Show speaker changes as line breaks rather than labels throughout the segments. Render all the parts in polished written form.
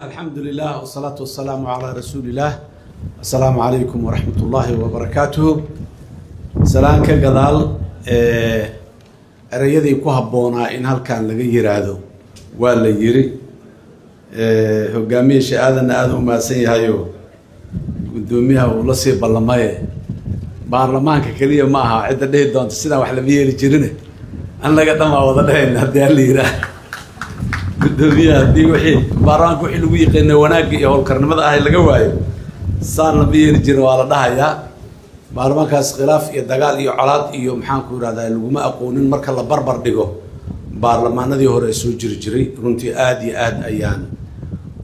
الحمد لله والصلاة والسلام على رسول الله. السلام عليكم ورحمة الله وبركاته. سلام كجدال رياضي كهبونا إن هالكان لغير هذا ولا يري هو جميع شيء هذا ما سيهايو قدوميها ولصي بالماء برلمان ككلية معها عدة ده دون السنة وحلا بيجي جرينه أنا لقيت ما وضعه إن هذا اللي يرى قدوميها دي وحي بارانك وحي لو يقين وناق يهول كرنمada ah laga waayo saan la biir jiro wala dhahaya baarmaankaas khilaaf iyo dagaal iyo colaad iyo maxaan ku yiraahdaa laguma aqoonin marka la barbar dhigo baarlamaanadii hore soo jiri jiray runtii aad iyo aad ayaan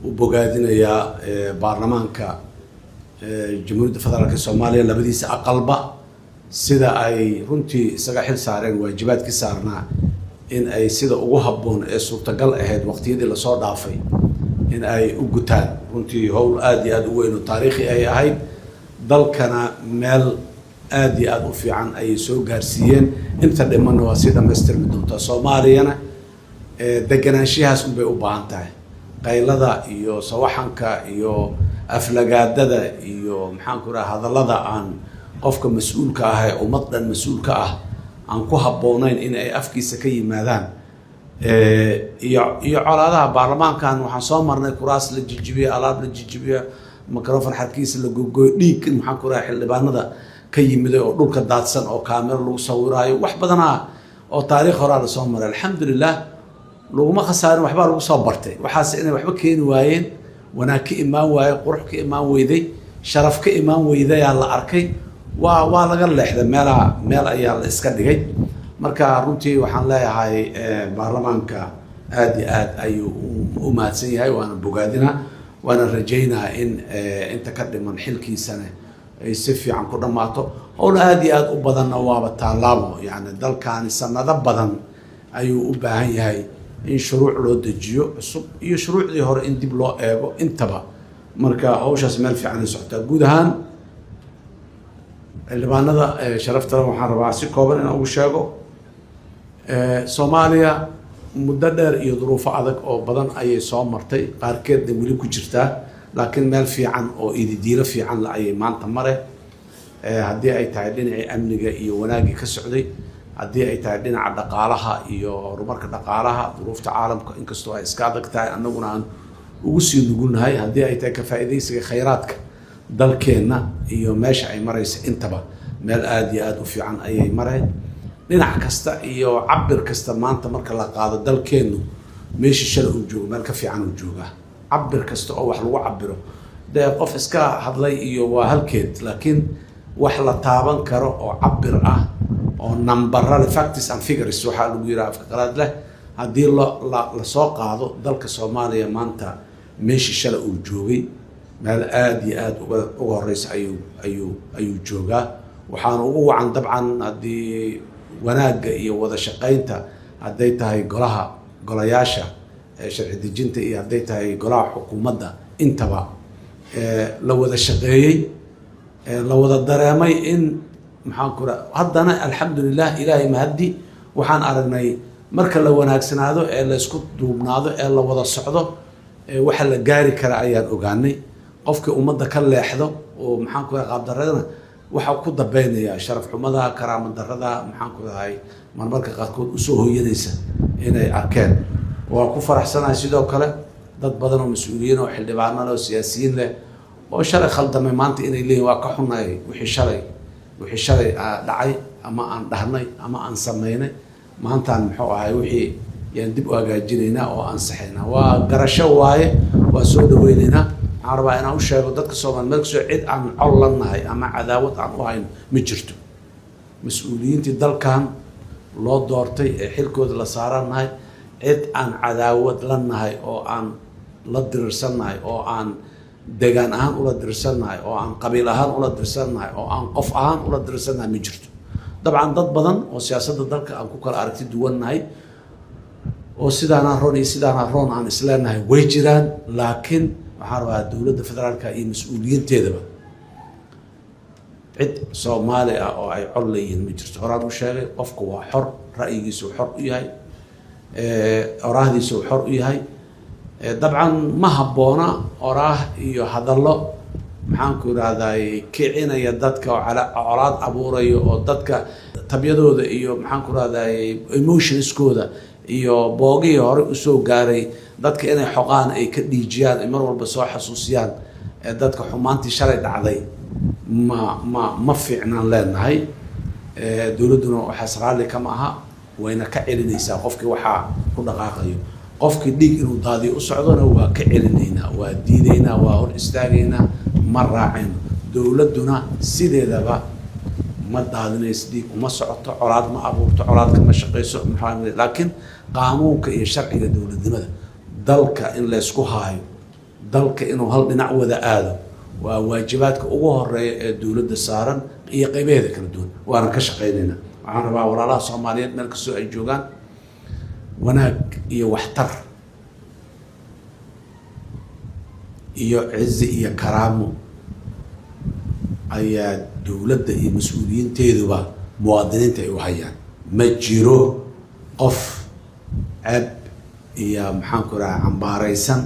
u bogaadinayaa baarlamaanka jamhuuriyadda federaalka Soomaaliya labadiisa aqalba sida ay runtii isaga xil saareen waajibaadkii saarnaa in ay sida ugu habboon ee suurtagal ahayd waqtiyadii la soo dhaafay in ay u gutaan runtii howl aad iyo aad u weyn oo taariikhi ay ahayd dalkana meel aad iyo aad u fiican ay soo gaarsiiyeen inta dhimanna waa sida dhameystirmi doonta Soomaaliyana deganaanshiyahaas un bay u baahan tahay qaylada iyo sawaxanka iyo aflagaadada iyo maxaan ku rahaa hadallada aan qofka mas'uulka ah ee ummadan mas'uulka ah aan ku habboonayn in ay afkiisa ka yimaadaan iyo colaadaha baarlamaankan waxaan soo marnay kuraas la jijibiyo alaab la jijibiyo mikrofon xadkiisa la gogoy dhiig maxaan ku rahay xildhibaanada ka yimid oo dhulka daadsan oo kaamiro lagu sawiraayo wax badan oo taariikh hore la soo maray alxamdulillah laguma khasaarin waxba lagu soo bartay waxaas inay waxba keeni waayeen wanaag ka imaan waayay qurux ka imaan weyday sharaf ka imaan weyday la arkay waa laga leexday meel ayaa la iska dhigay marka runtii waxaan leeyahay baarlamaanka aad iyo aad ayuu u mahadsan yahay waana bogaadina waana rajaynaa in inta ka dhiman xilkiisana ay si fiican ku dhamaato howl aad iyo aad u badanna waaba taalaabo yani dalkaani sanado badan ayuu u baahan yahay in shuruuc loo dejiyo cusub iyo shuruucdii hore in dib loo eego intaba marka hawshaas meel fiican ay socotaa guud ahaan xildhibaanada sharafta waxaan rabaa si kooban in ugu sheego Soomaaliya muddo dheer iyo duruufo adag oo badan ayay soo martay qaarkeedna weli ku jirtaa laakiin meel fiican oo ididiilo fiican la ayay maanta mare haddii ay tahay dhinacii amniga iyo wanaagii ka socday haddii ay tahay dhinaca dhaqaalaha iyo horumarka dhaqaalaha duruufta caalamka inkastoo ay iska adag tahay annaguna aan ugu sii nugulnahay haddii ay tahay ka faa'iidaysiga khayraadka dalkeenna iyo meesha ay maraysa intaba meel aad iyo aad u fiican ayay mareen dhinac kasta iyo cabir kasta maanta marka la qaado dalkeennu meeshii shalay uu joogo meel ka fiican uu joogaa cabir kasta oo wax lagu cabiro dee qof iska hadlay iyo waa halkeed laakiin wax la taaban karo oo cabir ah oo numberada facts and figures waxaa lagu yiraahdaa afka qalaad leh haddii la soo qaado dalka Soomaaliya maanta meeshii shalay uu joogay meel aad iyo aad uga horeysa ayuu joogaa waxaan ugu wacan dabcan haddii wanaagga iyo wada shaqaynta hadday tahay golayaasha sharci dejinta iyo hadday tahay golaha xukuumadda intaba la wada shaqeeyey la wada dareemay in maxaan ku rahaa haddana alxamdulillah ilaahay mahadi waxaan aragnay marka la wanaagsanaado ee la isku duubnaado ee la wada socdo waxa la gaari kara ayaan ogaanay qofkii ummadda ka leexdo oo maxaan ku rahaa qaab daradana waxa ku dabeynaya sharaf xumada karaama darada maxaan ku rahay marmarka qaarkood u soo hooyanaysa inay arkeen waa ku faraxsanahay sidoo kale dad badan oo mas'uuliyiin oo xildhibaanada oo siyaasiyiin leh oo shalay khaldamay maanta inay leeyihiin waa ka xunaay wixii shalay dhacay ama aan dhahnay ama aan sameynay maantaan muxuu ahay wixii yaan dib u hagaajinaynaa oo aan saxaynaa waa garasho waaye waa soo dhaweynaynaa waxaan rabaa inaan u sheego dadka Soomaaliyeed meel kastoo cid aan col lanahay ama cadaawad aan u hayn ma jirto mas'uuliyiintii dalkan loo doortay ee xilkooda la saaranahay cid aan cadaawad lanahay oo aan la dirirsanahay oo aan deegaan ahaan ula dirirsanahay oo aan qabiil ahaan ula dirirsanahay oo aan qof ahaan ula dirirsanahay ma jirto dabcan dad badan oo siyaasadda dalka aan ku kala aragti duwannahay oo sidaana roon iyo sidaana roon aan isleenahay way jiraan laakiin waxaan rabaa dowladda federaalka iyo mas'uuliyiinteedaba cid Soomaali ah oo ay col leeyihiin ma jirto horaan u sheegay qofku waa xor ra'yigiisu xor u yahay oraahdiisu xor u yahay dabcan ma habboona oraah iyo hadallo maxaan ku ihahday kicinaya dadka oo colaad abuurayo oo dadka tabyadooda iyo maxaan ku ihahday emotionskooda iyo boogihii hore usoo gaaray dadka inay xoqaan ay ka dhiijiyaan ay mar walba soo xasuusiyaan dadka xumaantii shalay dhacday ma fiicnaan leenahay. dowladduna waxaas raalli kama aha, wayna ka celinaysaa qofkii waxaa ku dhaqaaqayo. qofkii dhiig inuu daadiyo u socdona waa ka celinaynaa, waa diidaynaa, waa hor istaagaynaa, ma raacayno. dowladduna sideedaba ma daadinayso dhiig, uma socoto, colaad ma abuurto, colaad kama shaqayso, laakiin qaanuunka iyo sharciga dowladnimada dalka in laysku haayo, dalka inuu hal dhinac wada aado waa waajibaadka ugu horeeya ee dowladda saaran iyo qaybaheeda kala duwan, waana ka shaqaynaynaa. waxaan rabaa walaalaha Soomaaliyeed meel kastoo ay joogaan, wanaag iyo waxtar iyo cizi iyo karaamo ayaa dowladda iyo mas-uuliyiinteeduba muwaadiniinta ay u hayaan. ma jiro qof ceeb iyo maxaan ku rahaa cambaaraysan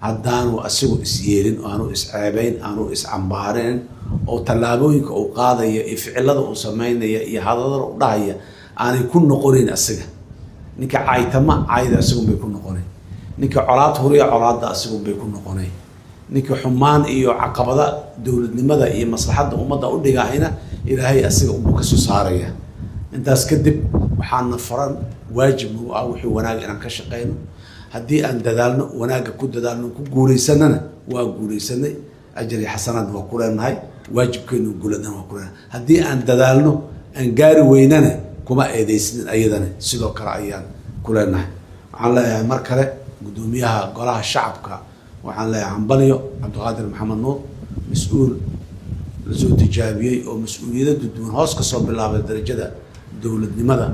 haddaanu asigu isyeelin oo aanu isceebayn, aanu iscambaareen, oo tallaabooyinka uu qaadaya iyo ficilada uu samaynaya iyo hadalada u dhahaya aanay ku noqonayn asiga. ninka caaytama caayda asigun bay ku noqonay, ninka colaad huriya colaadda asigun bay ku noqonay, ninka xumaan iyo caqabada dowladnimada iyo maslaxadda ummadda u dhigahayna ilaahay asiga unbuu kasoo saaraya. intaas kadib waxaana faran waajib nagu ah wixii wanaag inaan ka shaqayno. haddii aan dadaalno, wanaagga ku dadaalno, ku guulaysanana waa guulaysanay, ajar iyo xasanaad waa ku leenahay, waajibkeenu guuladana waa ku leenahay. haddii aan dadaalno aan gaari weynana kuma eedaysnin ayadana sidoo kale ayaan ku leenahay. waxaan leeyahay mar kale guddoomiyaha golaha shacabka, waxaan leeyahay hambalyo cabdiqaadir maxamed nuur, mas-uul lasoo tijaabiyey oo mas-uuliyada duwan hoos kasoo bilaabay darajada dowladnimada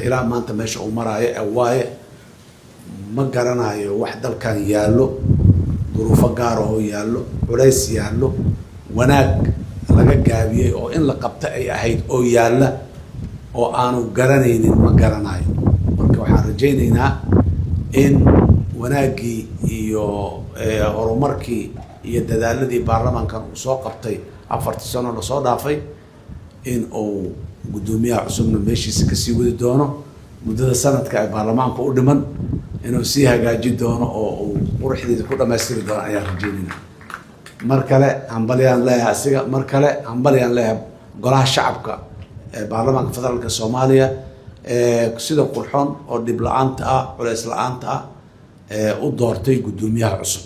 ilaa maanta meesha uu maraayo waaye. ma garanayo wax dalkan yaallo, duruufo gaar oo yaallo, culays yaallo, wanaag laga gaabiyey oo in la qabta ay ahayd oo yaalla oo aanu garanaynin ma garanayo. marka waxaan rajaynaynaa in wanaaggii iyo horumarkii iyo dadaaladii baarlamaankan uu soo qabtay 4 sano lasoo dhaafay in uu guddoomiyaha cusubna meeshiisa kasii wadi doono, muddada sanadka ay baarlamaanka u dhiman inuu sii hagaaji doono oo uu quruxdiisa ku dhammaystiri doono ayaan rajaynaynaa. mar kale hambalyaan leeyahay asiga, mar kale hambalyaan leeyahay golaha shacabka ee baarlamaanka federaalka Soomaaliya sida qurxoon oo dhib la-aanta ah, culays la-aanta ah u doortay guddoomiyaha cusub.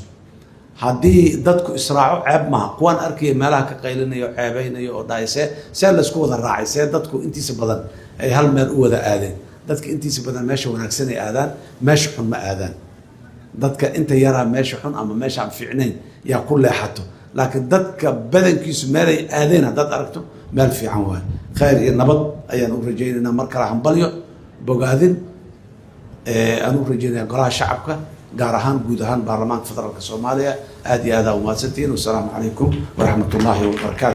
haddii dadku israaco ceeb maha, kuwaan arkaya meelaha ka qaylinayo, ceebeynayo oo dhahay see laysku wada raacay, see dadku intiisa badan ay hal meel u wada aadeen. dadka intiisa badan meesha wanaagsan ay aadaan, meesha xun ma aadaan. dadka inta yaraa meesha xun ama meesha aan fiicnayn yaa ku leexato, laakiin dadka badankiisu meel ay aadeen haddaad aragto meel fiican waaye. khayr iyo nabad ayaan u rajaynaynaa. mar kale hambalyo, bogaadin aan u rajaynayaa golaha shacabka, gaar ahaan guud ahaan baarlamaanka federaalka Soomaaliya. aad iyo aad aa umahadsantihiin. wassalaamu calaykum waraxmatullaahi wabarakaatu.